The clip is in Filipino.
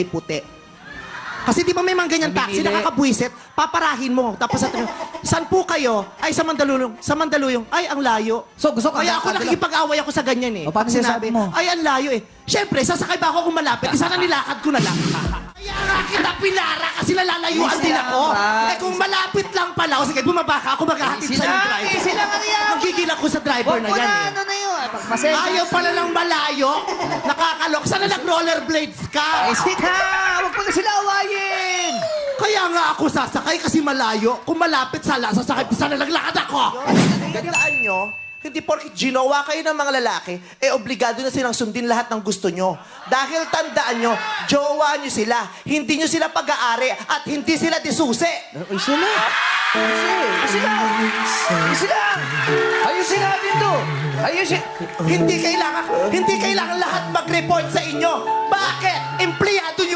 puti. Kasi di ba may mga ganyan taxi, nakakabwisit, paparahin mo. Tapos sabi saan po kayo? Ay, sa Mandaluyong. Sa Mandaluyong. Ay, ang layo. So, gusto ka Kaya ako nakikipag-away ako sa ganyan eh. O, paano Sinabi, sinasabi mo? ay, ang layo eh. Siyempre, sasakay ba ako kung malapit? Sana nilakad ko na lang. Kaya nga kita pinara kasi nalalayuan din ako. Eh kung malapit lang pala, o sige, bumaba ka, ako maghahatid sa yung driver. Easy lang ano yan. Magigil ako sa driver na yan eh. Ano na yun? Pasensya. Ayaw pala ng malayo. Nakakalok. Sana nag-rollerblades ka. Easy na! Huwag mo na sila awayin! Kaya nga ako sasakay kasi malayo. Kung malapit sasakay, sana naglakad ako. Tandaan nyo, hindi porkit ginawa kayo ng mga lalaki, eh obligado na silang sundin lahat ng gusto nyo. Dahil tandaan nyo, jowa nyo sila, hindi nyo sila pag-aari at hindi sila disusi. Easy na! Easy lang! Ayusin natin to! Ayusin! Hindi kailangan lahat mag-report sa inyo. Bakit? Empleyado nyo